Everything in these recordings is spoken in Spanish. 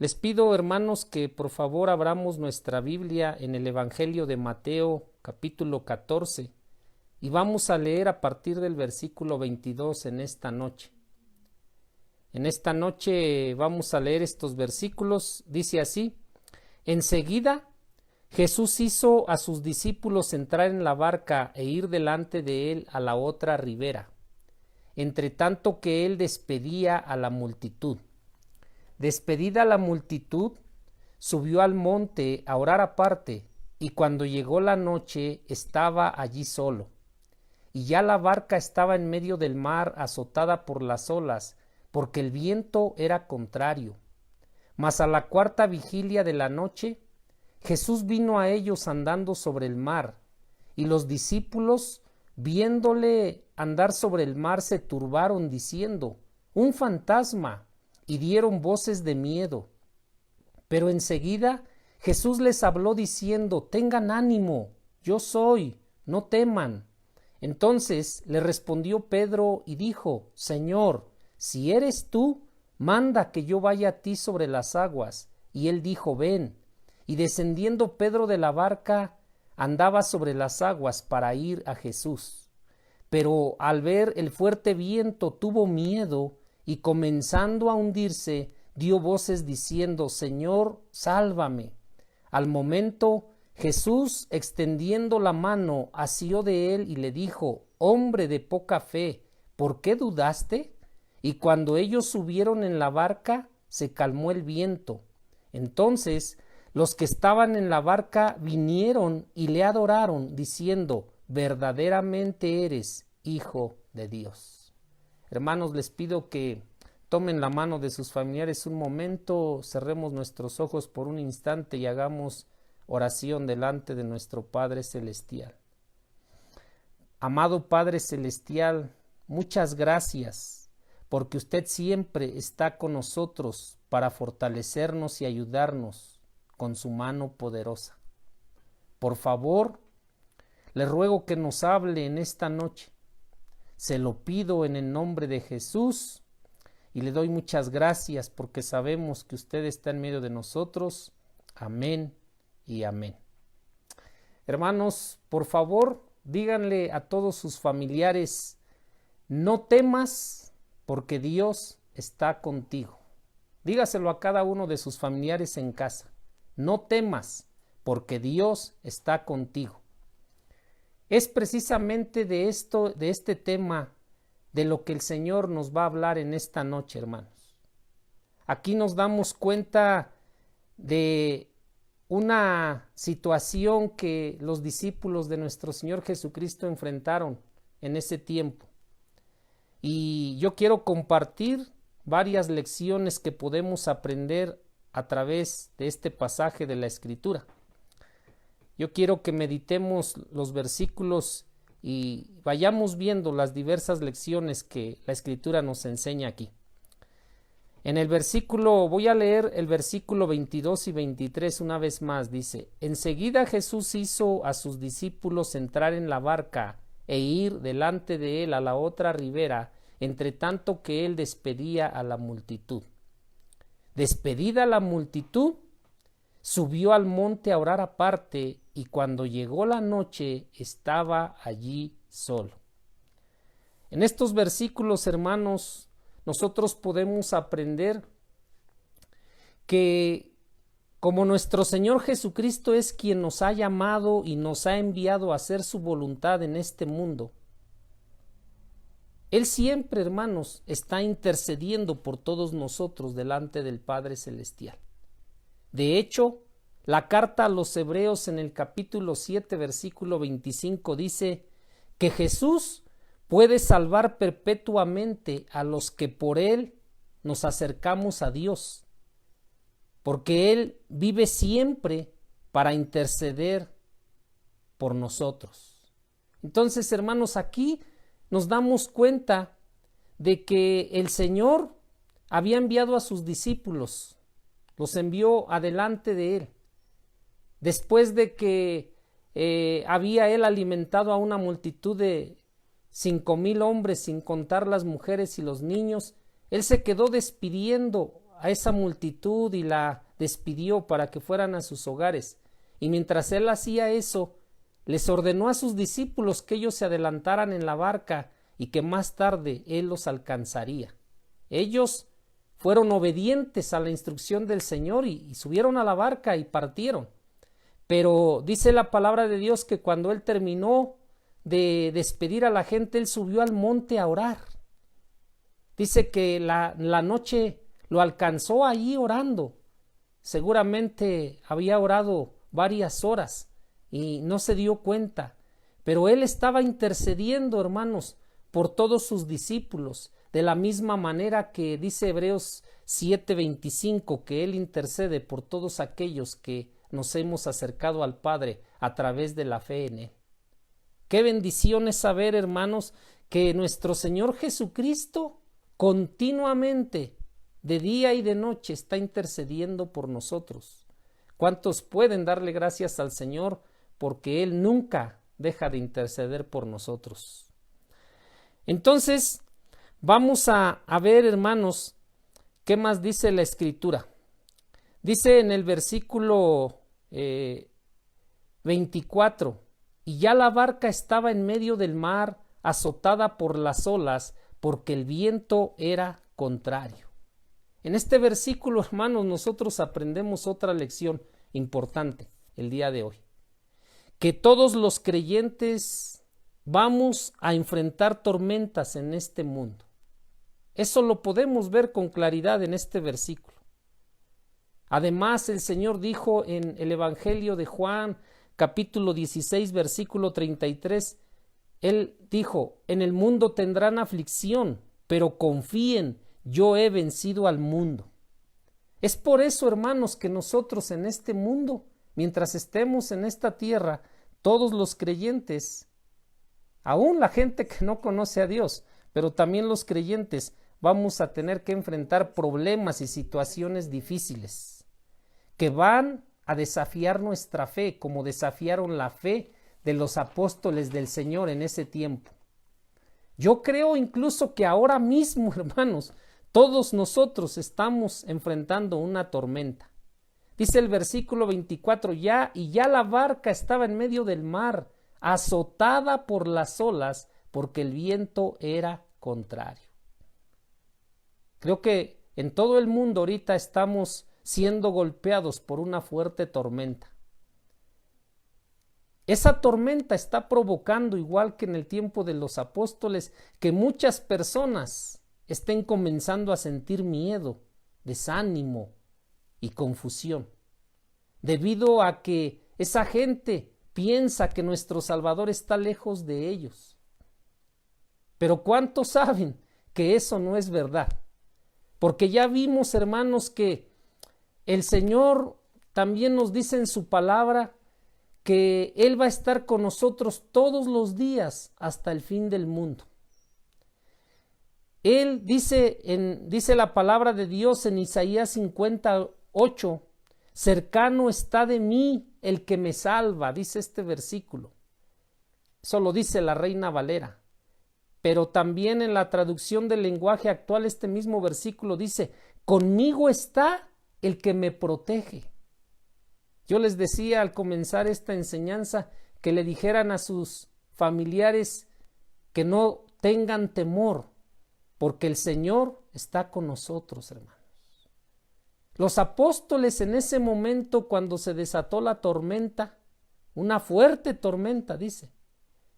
Les pido, hermanos, que por favor abramos nuestra Biblia en el Evangelio de Mateo, capítulo 14, y vamos a leer a partir del versículo 22 en esta noche. En esta noche vamos a leer estos versículos. Dice así: Enseguida Jesús hizo a sus discípulos entrar en la barca e ir delante de él a la otra ribera, entre tanto que él despedía a la multitud. Despedida la multitud, subió al monte a orar aparte, y cuando llegó la noche estaba allí solo. Y ya la barca estaba en medio del mar, azotada por las olas, porque el viento era contrario. Mas a la cuarta vigilia de la noche, Jesús vino a ellos andando sobre el mar, y los discípulos, viéndole andar sobre el mar, se turbaron, diciendo: «¡Un fantasma!», y dieron voces de miedo. Pero enseguida Jesús les habló diciendo: «Tengan ánimo, yo soy, no teman». Entonces le respondió Pedro y dijo: «Señor, si eres tú, manda que yo vaya a ti sobre las aguas». Y él dijo: «Ven». Y descendiendo Pedro de la barca, andaba sobre las aguas para ir a Jesús. Pero al ver el fuerte viento tuvo miedo, y comenzando a hundirse, dio voces diciendo: «Señor, sálvame». Al momento, Jesús, extendiendo la mano, asió de él y le dijo: «Hombre de poca fe, ¿por qué dudaste?». Y cuando ellos subieron en la barca, se calmó el viento. Entonces los que estaban en la barca vinieron y le adoraron, diciendo: «Verdaderamente eres Hijo de Dios». Hermanos, les pido que tomen la mano de sus familiares un momento, cerremos nuestros ojos por un instante y hagamos oración delante de nuestro Padre Celestial. Amado Padre Celestial, muchas gracias, porque usted siempre está con nosotros para fortalecernos y ayudarnos con su mano poderosa. Por favor, le ruego que nos hable en esta noche. Se lo pido en el nombre de Jesús y le doy muchas gracias porque sabemos que usted está en medio de nosotros. Amén y amén. Hermanos, por favor, díganle a todos sus familiares: no temas porque Dios está contigo. Dígaselo a cada uno de sus familiares en casa: no temas porque Dios está contigo. Es precisamente de este tema de lo que el Señor nos va a hablar en esta noche, hermanos. Aquí nos damos cuenta de una situación que los discípulos de nuestro Señor Jesucristo enfrentaron en ese tiempo. Y yo quiero compartir varias lecciones que podemos aprender a través de este pasaje de la Escritura. Yo quiero que meditemos los versículos y vayamos viendo las diversas lecciones que la Escritura nos enseña aquí. En el versículo, voy a leer el versículo 22 y 23 una vez más. Dice: Enseguida Jesús hizo a sus discípulos entrar en la barca e ir delante de él a la otra ribera, entre tanto que él despedía a la multitud. Despedida la multitud, subió al monte a orar aparte, y cuando llegó la noche estaba allí solo. En estos versículos, hermanos, nosotros podemos aprender que como nuestro Señor Jesucristo es quien nos ha llamado y nos ha enviado a hacer su voluntad en este mundo, Él siempre, hermanos, está intercediendo por todos nosotros delante del Padre Celestial. De hecho, la carta a los Hebreos en el capítulo 7, versículo 25 dice que Jesús puede salvar perpetuamente a los que por Él nos acercamos a Dios, porque Él vive siempre para interceder por nosotros. Entonces, hermanos, aquí nos damos cuenta de que el Señor había enviado a sus discípulos, los envió adelante de Él. Después de que había Él alimentado a una multitud de 5,000 hombres, sin contar las mujeres y los niños, Él se quedó despidiendo a esa multitud y la despidió para que fueran a sus hogares. Y mientras él hacía eso, les ordenó a sus discípulos que ellos se adelantaran en la barca y que más tarde él los alcanzaría. Ellos fueron obedientes a la instrucción del Señor y subieron a la barca y partieron. Pero dice la palabra de Dios que cuando él terminó de despedir a la gente, él subió al monte a orar. Dice que la noche lo alcanzó allí orando. Seguramente había orado varias horas y no se dio cuenta, pero él estaba intercediendo, hermanos, por todos sus discípulos, de la misma manera que dice Hebreos 7:25, que él intercede por todos aquellos que nos hemos acercado al Padre a través de la fe en él. Qué bendición es saber, hermanos, que nuestro Señor Jesucristo continuamente, de día y de noche, está intercediendo por nosotros. ¿Cuántos pueden darle gracias al Señor porque Él nunca deja de interceder por nosotros? Entonces, vamos a ver, hermanos, qué más dice la Escritura. Dice en el versículo 24, y ya la barca estaba en medio del mar, azotada por las olas, porque el viento era contrario. En este versículo, hermanos, nosotros aprendemos otra lección importante el día de hoy. Que todos los creyentes vamos a enfrentar tormentas en este mundo. Eso lo podemos ver con claridad en este versículo. Además, el Señor dijo en el Evangelio de Juan, capítulo 16, versículo 33, Él dijo, en el mundo tendrán aflicción, pero confíen, yo he vencido al mundo. Es por eso, hermanos, que nosotros en este mundo, mientras estemos en esta tierra, todos los creyentes, aún la gente que no conoce a Dios, pero también los creyentes, vamos a tener que enfrentar problemas y situaciones difíciles que van a desafiar nuestra fe, como desafiaron la fe de los apóstoles del Señor en ese tiempo. Yo creo incluso que ahora mismo, hermanos, todos nosotros estamos enfrentando una tormenta. Dice el versículo 24, ya la barca estaba en medio del mar, azotada por las olas, porque el viento era contrario. Creo que en todo el mundo ahorita estamos siendo golpeados por una fuerte tormenta. Esa tormenta está provocando, igual que en el tiempo de los apóstoles, que muchas personas estén comenzando a sentir miedo, desánimo y confusión, debido a que esa gente piensa que nuestro Salvador está lejos de ellos. Pero ¿cuántos saben que eso no es verdad? Porque ya vimos, hermanos, que el Señor también nos dice en su palabra que Él va a estar con nosotros todos los días hasta el fin del mundo. Él dice la palabra de Dios en Isaías 58, cercano está de mí el que me salva, dice este versículo. Eso lo dice la Reina Valera. Pero también en la traducción del lenguaje actual este mismo versículo dice, conmigo está el que me protege. Yo les decía al comenzar esta enseñanza que le dijeran a sus familiares que no tengan temor, porque el Señor está con nosotros, hermanos. Los apóstoles en ese momento, cuando se desató la tormenta, una fuerte tormenta, dice,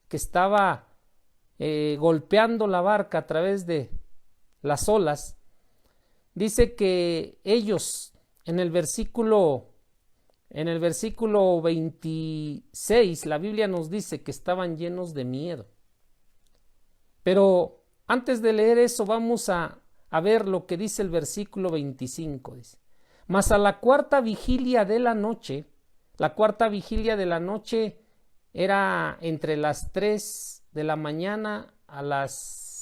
que estaba golpeando la barca a través de las olas, dice que ellos en el versículo 26 la Biblia nos dice que estaban llenos de miedo. Pero antes de leer eso vamos a ver lo que dice el versículo 25. Dice, mas a la cuarta vigilia de la noche era entre las 3 de la mañana a las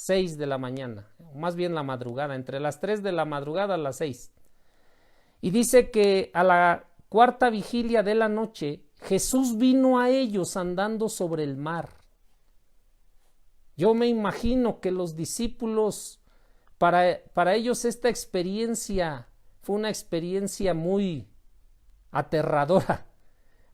6 de la mañana, o más bien la madrugada, entre las 3 de la madrugada a las 6. Y dice que a la cuarta vigilia de la noche, Jesús vino a ellos andando sobre el mar. Yo me imagino que los discípulos, para ellos esta experiencia fue una experiencia muy aterradora,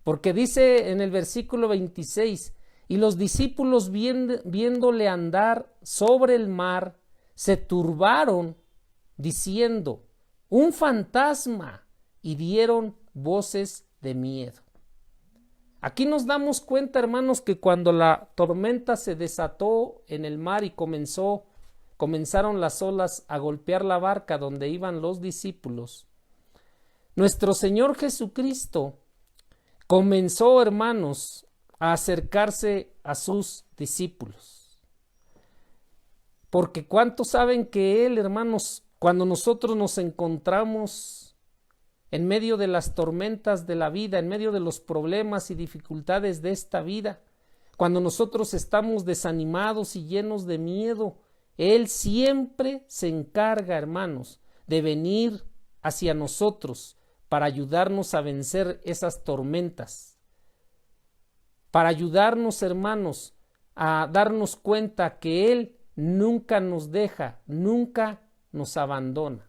porque dice en el versículo 26, y los discípulos viéndole andar sobre el mar, se turbaron diciendo, un fantasma, y dieron voces de miedo. Aquí nos damos cuenta, hermanos, que cuando la tormenta se desató en el mar y comenzaron las olas a golpear la barca donde iban los discípulos, nuestro Señor Jesucristo comenzó, hermanos, a acercarse a sus discípulos. Porque ¿cuántos saben que Él, hermanos, cuando nosotros nos encontramos en medio de las tormentas de la vida, en medio de los problemas y dificultades de esta vida, cuando nosotros estamos desanimados y llenos de miedo, Él siempre se encarga, hermanos, de venir hacia nosotros para ayudarnos a vencer esas tormentas, para ayudarnos, hermanos, a darnos cuenta que Él nunca nos deja, nunca nos abandona.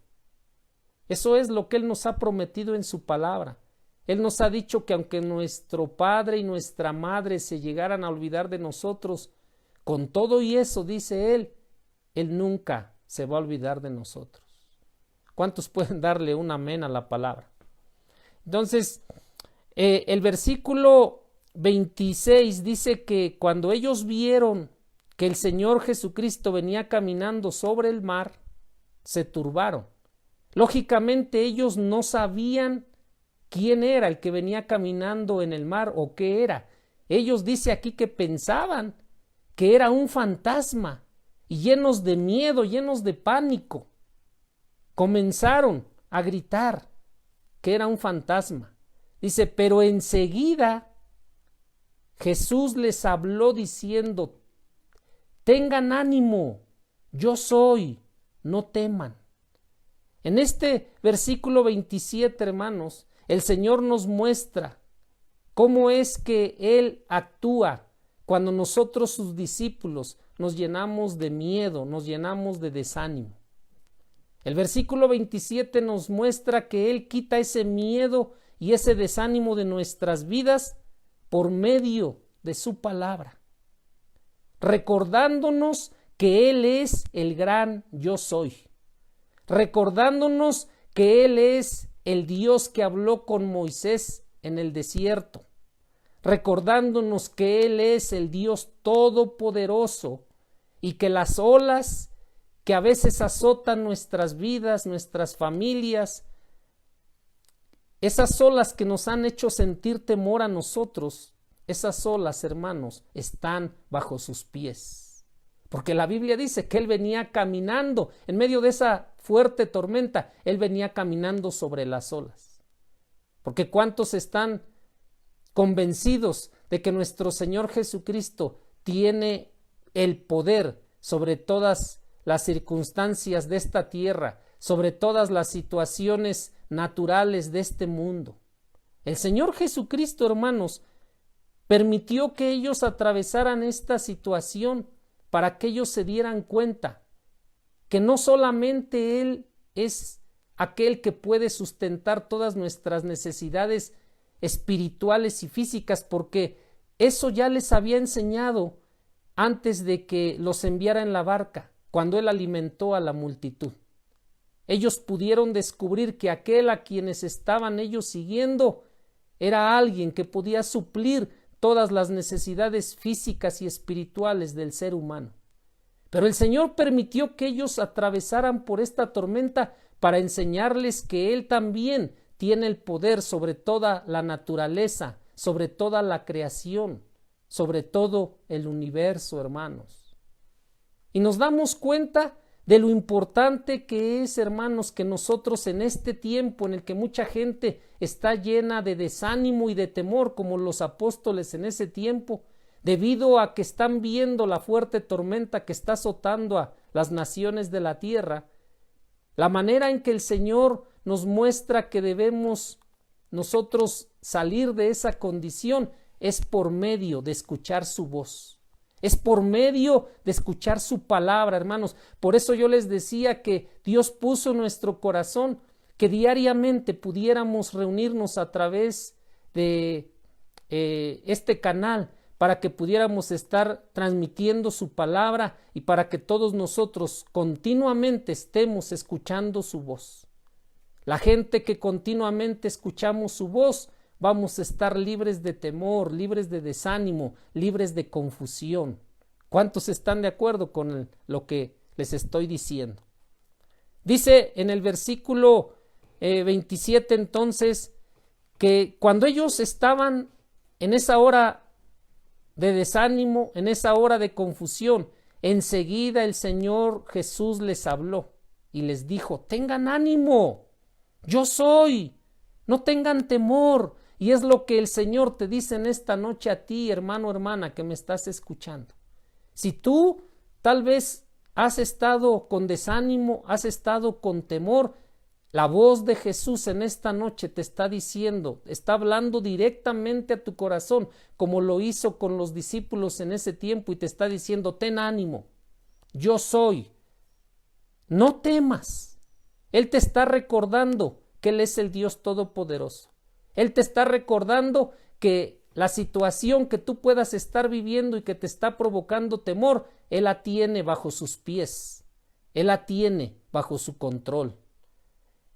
Eso es lo que Él nos ha prometido en su palabra. Él nos ha dicho que aunque nuestro padre y nuestra madre se llegaran a olvidar de nosotros, con todo y eso, dice Él, Él nunca se va a olvidar de nosotros. ¿Cuántos pueden darle un amén a la palabra? Entonces, el versículo 26 dice que cuando ellos vieron que el Señor Jesucristo venía caminando sobre el mar, se turbaron. Lógicamente ellos no sabían quién era el que venía caminando en el mar o qué era. Ellos dice aquí que pensaban que era un fantasma y llenos de miedo, llenos de pánico, comenzaron a gritar que era un fantasma. Dice, pero enseguida Jesús les habló diciendo, tengan ánimo, yo soy, no teman. En este versículo 27, hermanos, el Señor nos muestra cómo es que Él actúa cuando nosotros, sus discípulos, nos llenamos de miedo, nos llenamos de desánimo. El versículo 27 nos muestra que Él quita ese miedo y ese desánimo de nuestras vidas por medio de su palabra, recordándonos que Él es el gran yo soy, recordándonos que Él es el Dios que habló con Moisés en el desierto, recordándonos que Él es el Dios todopoderoso y que las olas que a veces azotan nuestras vidas, nuestras familias, esas olas que nos han hecho sentir temor a nosotros, esas olas, hermanos, están bajo sus pies. Porque la Biblia dice que Él venía caminando en medio de esa fuerte tormenta, Él venía caminando sobre las olas. Porque ¿cuántos están convencidos de que nuestro Señor Jesucristo tiene el poder sobre todas las circunstancias de esta tierra, sobre todas las situaciones naturales de este mundo? El Señor Jesucristo, hermanos, permitió que ellos atravesaran esta situación para que ellos se dieran cuenta que no solamente Él es aquel que puede sustentar todas nuestras necesidades espirituales y físicas, porque eso ya les había enseñado antes de que los enviara en la barca, cuando Él alimentó a la multitud. Ellos pudieron descubrir que aquel a quienes estaban ellos siguiendo era alguien que podía suplir todas las necesidades físicas y espirituales del ser humano. Pero el Señor permitió que ellos atravesaran por esta tormenta para enseñarles que Él también tiene el poder sobre toda la naturaleza, sobre toda la creación, sobre todo el universo, hermanos. Y nos damos cuenta de lo importante que es, hermanos, que nosotros en este tiempo en el que mucha gente está llena de desánimo y de temor, como los apóstoles en ese tiempo, debido a que están viendo la fuerte tormenta que está azotando a las naciones de la tierra, la manera en que el Señor nos muestra que debemos nosotros salir de esa condición es por medio de escuchar su voz. Es por medio de escuchar su palabra, hermanos. Por eso yo les decía que Dios puso en nuestro corazón que diariamente pudiéramos reunirnos a través de este canal para que pudiéramos estar transmitiendo su palabra y para que todos nosotros continuamente estemos escuchando su voz. La gente que continuamente escuchamos su voz, vamos a estar libres de temor, libres de desánimo, libres de confusión. ¿Cuántos están de acuerdo con lo que les estoy diciendo? Dice en el versículo 27 entonces que cuando ellos estaban en esa hora de desánimo, en esa hora de confusión, enseguida el Señor Jesús les habló y les dijo: tengan ánimo, yo soy, no tengan temor. Y es lo que el Señor te dice en esta noche a ti, hermano, hermana, que me estás escuchando. Si tú tal vez has estado con desánimo, has estado con temor, la voz de Jesús en esta noche te está diciendo, está hablando directamente a tu corazón, como lo hizo con los discípulos en ese tiempo, y te está diciendo: ten ánimo, yo soy, no temas. Él te está recordando que Él es el Dios Todopoderoso. Él te está recordando que la situación que tú puedas estar viviendo y que te está provocando temor, Él la tiene bajo sus pies, Él la tiene bajo su control.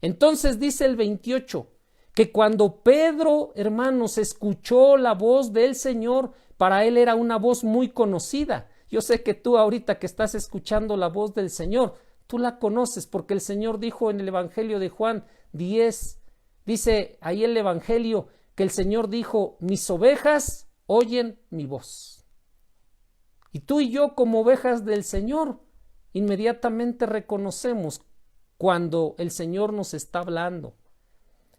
Entonces dice el 28, que cuando Pedro, hermanos, escuchó la voz del Señor, para él era una voz muy conocida. Yo sé que tú ahorita que estás escuchando la voz del Señor, tú la conoces porque el Señor dijo en el Evangelio de Juan 10, dice ahí el Evangelio que el Señor dijo: mis ovejas oyen mi voz. Y tú y yo, como ovejas del Señor, inmediatamente reconocemos cuando el Señor nos está hablando.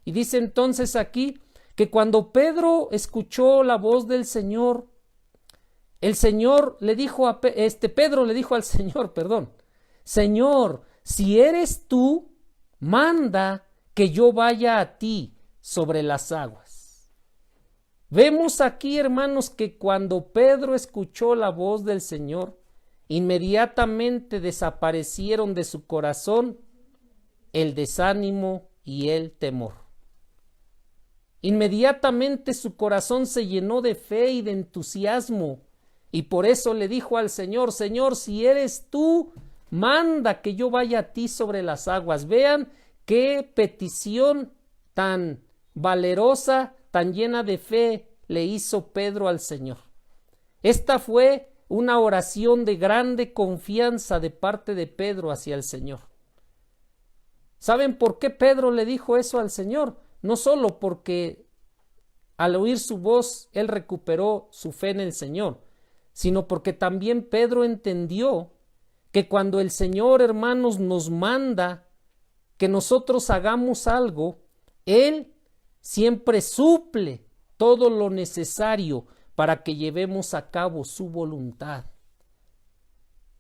Y dice entonces aquí que cuando Pedro escuchó la voz del Señor, el Señor le dijo Pedro le dijo al Señor, Señor, si eres tú, manda que yo vaya a ti sobre las aguas. Vemos aquí, hermanos, que cuando Pedro escuchó la voz del Señor, inmediatamente desaparecieron de su corazón el desánimo y el temor. Inmediatamente su corazón se llenó de fe y de entusiasmo, y por eso le dijo al Señor: Señor, si eres tú, manda que yo vaya a ti sobre las aguas. Vean qué petición tan valerosa, tan llena de fe le hizo Pedro al Señor. Esta fue una oración de grande confianza de parte de Pedro hacia el Señor. ¿Saben por qué Pedro le dijo eso al Señor? No solo porque al oír su voz él recuperó su fe en el Señor, sino porque también Pedro entendió que cuando el Señor, hermanos, nos manda que nosotros hagamos algo, Él siempre suple todo lo necesario para que llevemos a cabo su voluntad.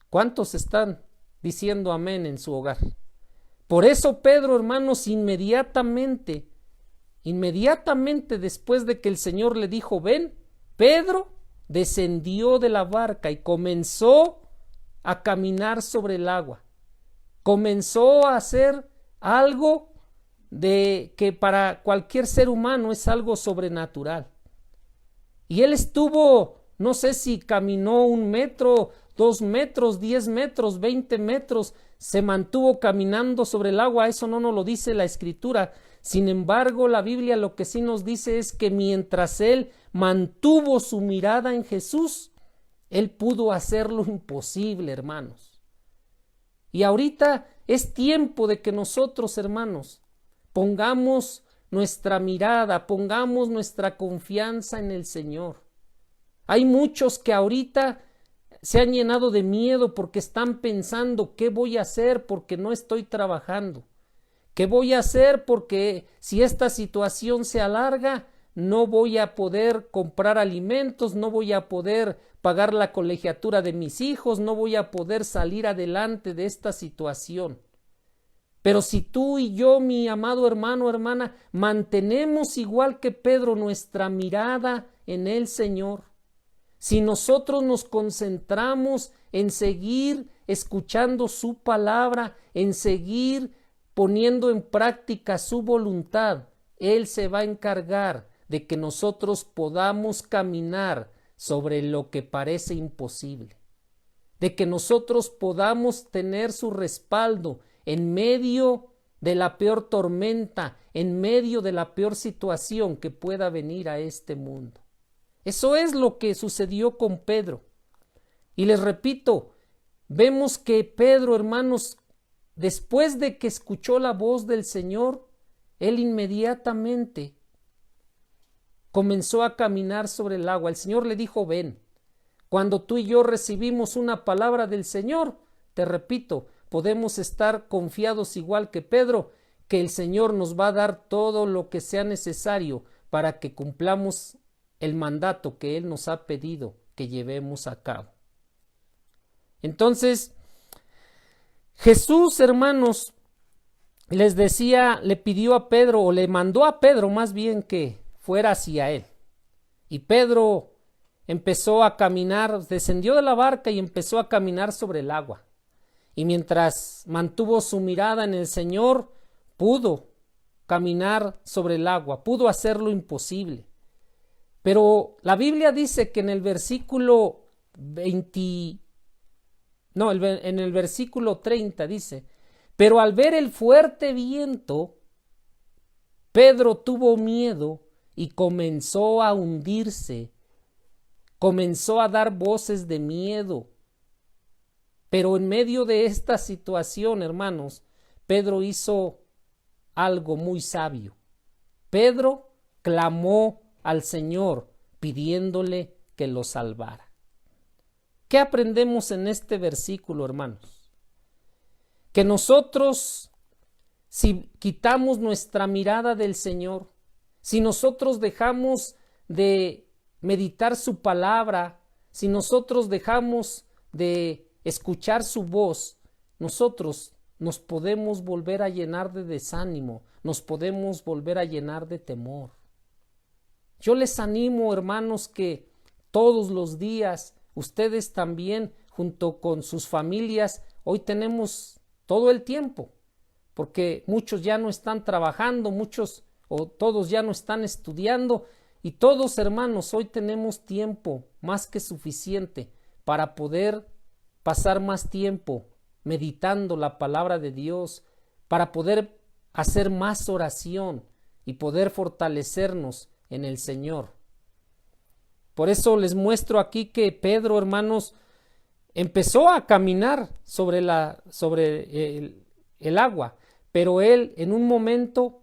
¿Cuántos están diciendo amén en su hogar? Por eso Pedro, hermanos, inmediatamente después de que el Señor le dijo: ven, Pedro descendió de la barca y comenzó a caminar sobre el agua. Comenzó a hacer algo de que para cualquier ser humano es algo sobrenatural. Y él estuvo, no sé si caminó 1 metro, 2 metros, 10 metros, 20 metros, se mantuvo caminando sobre el agua. Eso no nos lo dice la Escritura. Sin embargo, la Biblia lo que sí nos dice es que mientras él mantuvo su mirada en Jesús, él pudo hacer lo imposible, hermanos. Y ahorita es tiempo de que nosotros, hermanos, pongamos nuestra mirada, pongamos nuestra confianza en el Señor. Hay muchos que ahorita se han llenado de miedo porque están pensando: ¿qué voy a hacer porque no estoy trabajando? ¿Qué voy a hacer porque si esta situación se alarga, no voy a poder comprar alimentos, no voy a poder pagar la colegiatura de mis hijos, no voy a poder salir adelante de esta situación? Pero si tú y yo, mi amado hermano, hermana, mantenemos igual que Pedro nuestra mirada en el Señor, si nosotros nos concentramos en seguir escuchando su palabra, en seguir poniendo en práctica su voluntad, Él se va a encargar de que nosotros podamos caminar sobre lo que parece imposible, de que nosotros podamos tener su respaldo en medio de la peor tormenta, en medio de la peor situación que pueda venir a este mundo. Eso es lo que sucedió con Pedro. Y les repito, vemos que Pedro, hermanos, después de que escuchó la voz del Señor, él inmediatamente comenzó a caminar sobre el agua. El Señor le dijo, ven. Cuando tú y yo recibimos una palabra del Señor, te repito, podemos estar confiados igual que Pedro, que el Señor nos va a dar todo lo que sea necesario para que cumplamos el mandato que Él nos ha pedido que llevemos a cabo. Entonces, Jesús, hermanos, les decía, le pidió a Pedro, o le mandó a Pedro más bien que fuera hacia Él. Y Pedro empezó a caminar, descendió de la barca y empezó a caminar sobre el agua. Y mientras mantuvo su mirada en el Señor, pudo caminar sobre el agua, pudo hacer lo imposible. Pero la Biblia dice que en el versículo en el versículo 30 dice, pero al ver el fuerte viento, Pedro tuvo miedo y comenzó a hundirse, comenzó a dar voces de miedo. Pero en medio de esta situación, hermanos, Pedro hizo algo muy sabio. Pedro clamó al Señor pidiéndole que lo salvara. ¿Qué aprendemos en este versículo, hermanos? Que nosotros, si quitamos nuestra mirada del Señor, si nosotros dejamos de meditar su palabra, si nosotros dejamos de escuchar su voz, nosotros nos podemos volver a llenar de desánimo, nos podemos volver a llenar de temor. Yo les animo, hermanos, que todos los días, ustedes también, junto con sus familias, hoy tenemos todo el tiempo, porque muchos ya no están trabajando, muchos o todos ya no están estudiando, y todos, hermanos, hoy tenemos tiempo más que suficiente para poder pasar más tiempo meditando la palabra de Dios, para poder hacer más oración y poder fortalecernos en el Señor. Por eso les muestro aquí que Pedro, hermanos, empezó a caminar sobre el agua, pero él en un momento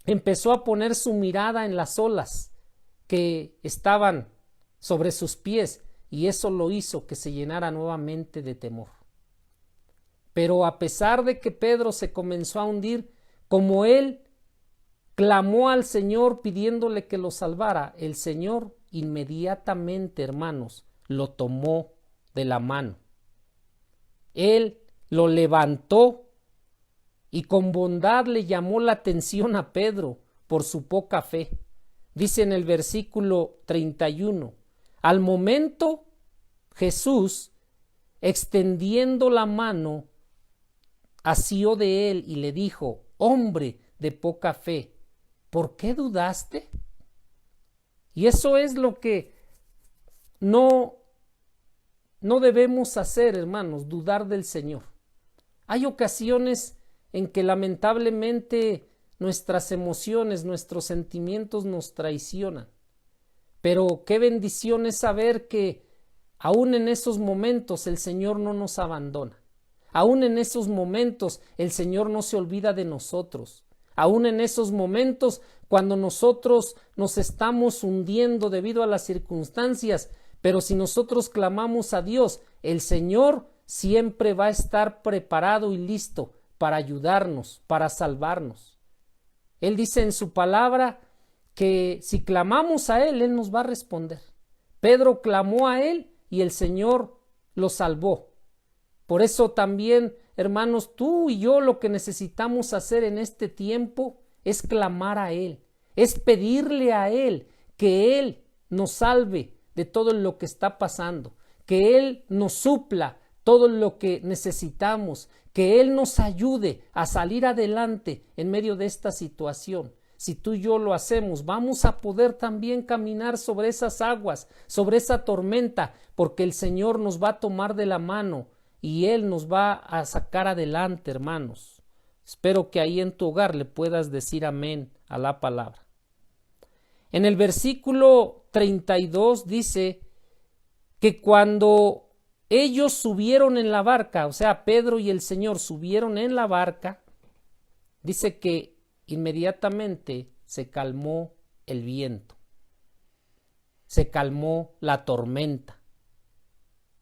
empezó a poner su mirada en las olas que estaban sobre sus pies, y eso lo hizo que se llenara nuevamente de temor. Pero a pesar de que Pedro se comenzó a hundir, como él clamó al Señor pidiéndole que lo salvara, el Señor inmediatamente, hermanos, lo tomó de la mano. Él lo levantó y con bondad le llamó la atención a Pedro por su poca fe. Dice en el versículo 31, al momento Jesús, extendiendo la mano, asió de él y le dijo, hombre de poca fe, ¿por qué dudaste? Y eso es lo que no debemos hacer, hermanos, dudar del Señor. Hay ocasiones en que lamentablemente nuestras emociones, nuestros sentimientos nos traicionan. Pero qué bendición es saber que aún en esos momentos el Señor no nos abandona. Aún en esos momentos el Señor no se olvida de nosotros. Aún en esos momentos cuando nosotros nos estamos hundiendo debido a las circunstancias, pero si nosotros clamamos a Dios, el Señor siempre va a estar preparado y listo para ayudarnos, para salvarnos. Él dice en su palabra que si clamamos a Él, Él nos va a responder. Pedro clamó a Él y el Señor lo salvó. Por eso también, hermanos, tú y yo lo que necesitamos hacer en este tiempo es clamar a Él, es pedirle a Él que Él nos salve de todo lo que está pasando, que Él nos supla todo lo que necesitamos, que Él nos ayude a salir adelante en medio de esta situación. Si tú y yo lo hacemos, vamos a poder también caminar sobre esas aguas, sobre esa tormenta, porque el Señor nos va a tomar de la mano y Él nos va a sacar adelante, hermanos. Espero que ahí en tu hogar le puedas decir amén a la palabra. En el versículo 32 dice que cuando ellos subieron en la barca, o sea, Pedro y el Señor subieron en la barca, dice que inmediatamente se calmó el viento, se calmó la tormenta.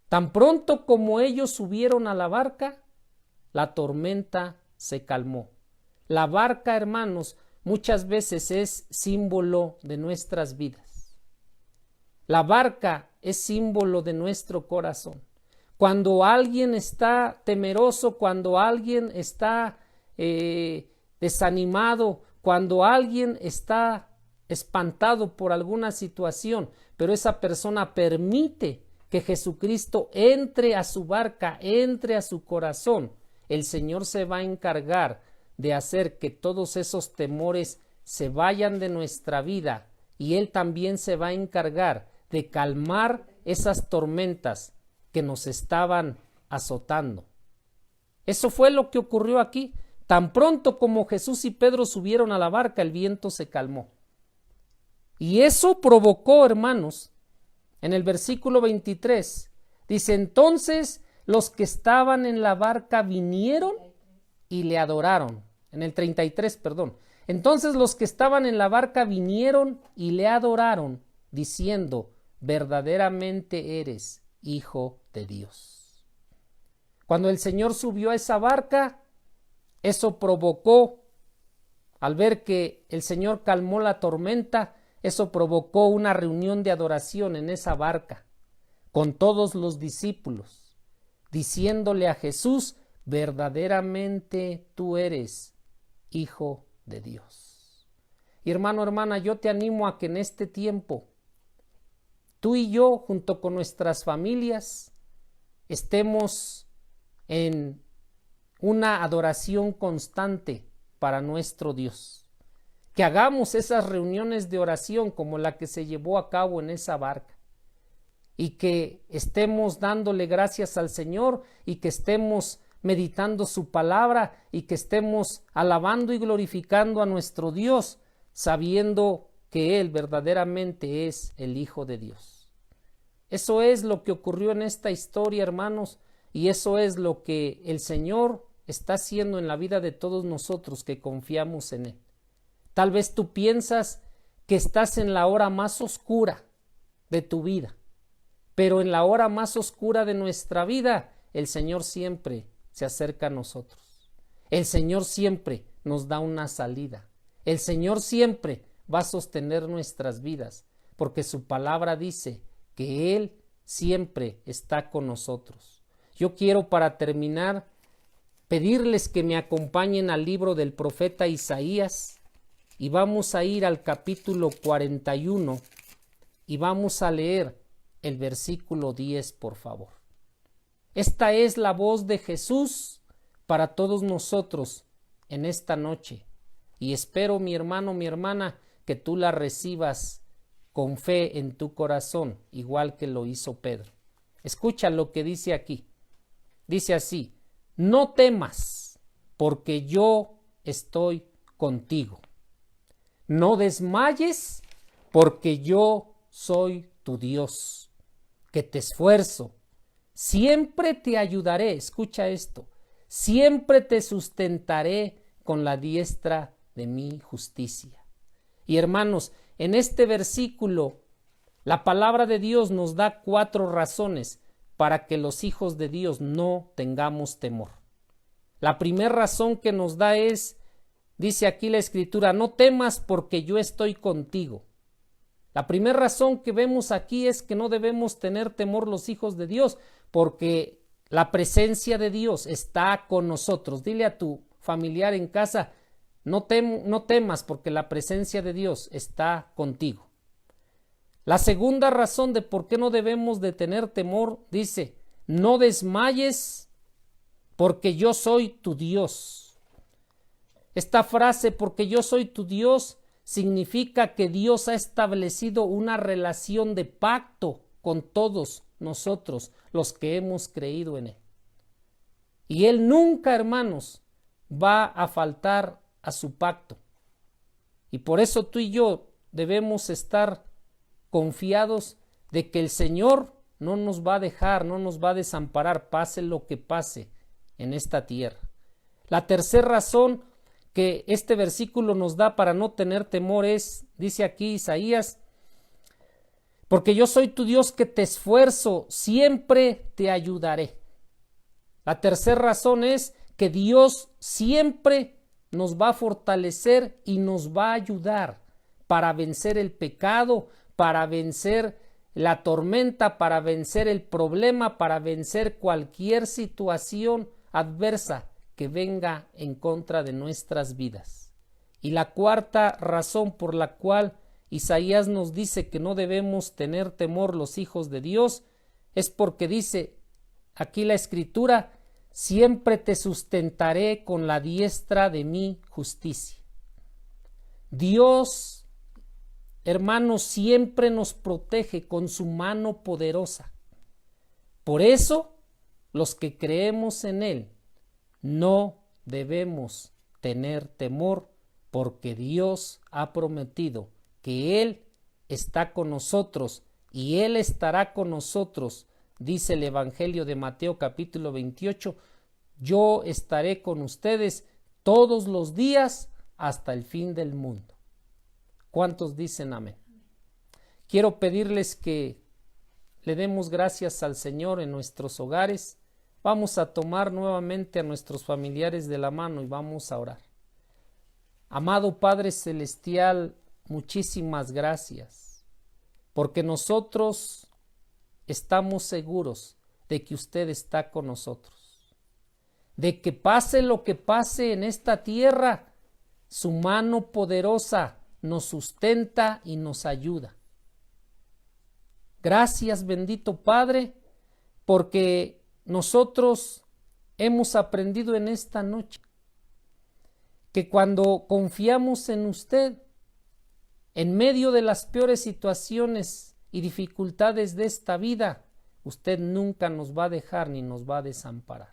Tan pronto como ellos subieron a la barca, la tormenta se calmó. La barca, hermanos, muchas veces es símbolo de nuestras vidas. La barca es símbolo de nuestro corazón. Cuando alguien está temeroso, cuando alguien está desanimado, cuando alguien está espantado por alguna situación, pero esa persona permite que Jesucristo entre a su barca, entre a su corazón, el Señor se va a encargar de hacer que todos esos temores se vayan de nuestra vida y Él también se va a encargar de calmar esas tormentas que nos estaban azotando. Eso fue lo que ocurrió aquí. Tan pronto como Jesús y Pedro subieron a la barca, el viento se calmó. Y eso provocó, hermanos, en el versículo 23, dice, entonces los que estaban en la barca vinieron y le adoraron. En el 33, perdón. Entonces los que estaban en la barca vinieron y le adoraron, diciendo, verdaderamente eres Hijo de Dios. Cuando el Señor subió a esa barca, eso provocó, al ver que el Señor calmó la tormenta, eso provocó una reunión de adoración en esa barca, con todos los discípulos, diciéndole a Jesús, verdaderamente tú eres Hijo de Dios. Y hermano, hermana, yo te animo a que en este tiempo, tú y yo, junto con nuestras familias, estemos en una adoración constante para nuestro Dios. Que hagamos esas reuniones de oración como la que se llevó a cabo en esa barca. Y que estemos dándole gracias al Señor y que estemos meditando su palabra y que estemos alabando y glorificando a nuestro Dios, sabiendo que Él verdaderamente es el Hijo de Dios. Eso es lo que ocurrió en esta historia, hermanos, y eso es lo que el Señor está haciendo en la vida de todos nosotros que confiamos en Él. Tal vez tú piensas que estás en la hora más oscura de tu vida, pero en la hora más oscura de nuestra vida, el Señor siempre se acerca a nosotros. El Señor siempre nos da una salida. El Señor siempre va a sostener nuestras vidas, porque su palabra dice que Él siempre está con nosotros. Yo quiero, para terminar, pedirles que me acompañen al libro del profeta Isaías y vamos a ir al capítulo 41 y vamos a leer el versículo 10, por favor. Esta es la voz de Jesús para todos nosotros en esta noche y espero, mi hermano, mi hermana, que tú la recibas con fe en tu corazón, igual que lo hizo Pedro. Escucha lo que dice aquí. Dice así: no temas, porque yo estoy contigo. No desmayes, porque yo soy tu Dios, que te esfuerzo. Siempre te ayudaré, escucha esto, siempre te sustentaré con la diestra de mi justicia. Y hermanos, en este versículo, la palabra de Dios nos da 4 razones para que los hijos de Dios no tengamos temor. La primera razón que nos da es, dice aquí la Escritura, no temas porque yo estoy contigo. La primera razón que vemos aquí es que no debemos tener temor los hijos de Dios, porque la presencia de Dios está con nosotros. Dile a tu familiar en casa, no temas porque la presencia de Dios está contigo. La segunda razón de por qué no debemos de tener temor, dice, no desmayes, porque yo soy tu Dios. Esta frase, porque yo soy tu Dios, significa que Dios ha establecido una relación de pacto con todos nosotros, los que hemos creído en Él. Y Él nunca, hermanos, va a faltar a su pacto. Y por eso tú y yo debemos estar confiados de que el Señor no nos va a dejar, no nos va a desamparar, pase lo que pase en esta tierra. La tercera razón que este versículo nos da para no tener temor es, dice aquí Isaías, porque yo soy tu Dios que te esfuerzo, siempre te ayudaré. La tercera razón es que Dios siempre nos va a fortalecer y nos va a ayudar para vencer el pecado, para vencer la tormenta, para vencer el problema, para vencer cualquier situación adversa que venga en contra de nuestras vidas. Y la cuarta razón por la cual Isaías nos dice que no debemos tener temor los hijos de Dios es porque dice aquí la Escritura: siempre te sustentaré con la diestra de mi justicia. Dios, hermanos, siempre nos protege con su mano poderosa. Por eso, los que creemos en Él no debemos tener temor, porque Dios ha prometido que Él está con nosotros y Él estará con nosotros. Dice el Evangelio de Mateo capítulo 28, yo estaré con ustedes todos los días hasta el fin del mundo. ¿Cuántos dicen amén? Quiero pedirles que le demos gracias al Señor en nuestros hogares. Vamos a tomar nuevamente a nuestros familiares de la mano y vamos a orar. Amado Padre Celestial, muchísimas gracias, porque nosotros estamos seguros de que usted está con nosotros, de que pase lo que pase en esta tierra, su mano poderosa nos sustenta y nos ayuda. Gracias, bendito Padre, porque nosotros hemos aprendido en esta noche que cuando confiamos en usted, en medio de las peores situaciones y dificultades de esta vida, usted nunca nos va a dejar ni nos va a desamparar.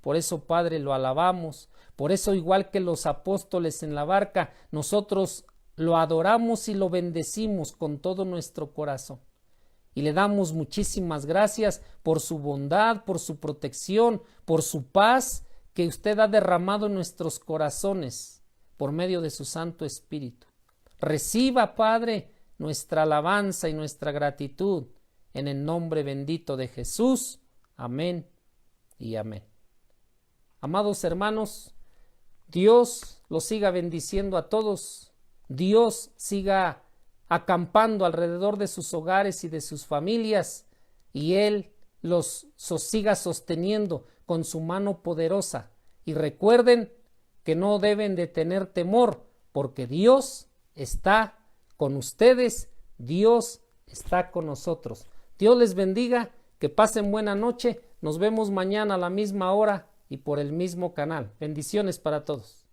Por eso, Padre, lo alabamos. Por eso, igual que los apóstoles en la barca, nosotros lo adoramos y lo bendecimos con todo nuestro corazón. Y le damos muchísimas gracias por su bondad, por su protección, por su paz que usted ha derramado en nuestros corazones por medio de su Santo Espíritu. Reciba, Padre, nuestra alabanza y nuestra gratitud en el nombre bendito de Jesús. Amén y amén. Amados hermanos, Dios los siga bendiciendo a todos. Dios siga acampando alrededor de sus hogares y de sus familias, y Él los siga sosteniendo con su mano poderosa. Y recuerden que no deben de tener temor, porque Dios está con ustedes, Dios está con nosotros. Dios les bendiga, que pasen buena noche, nos vemos mañana a la misma hora y por el mismo canal. Bendiciones para todos.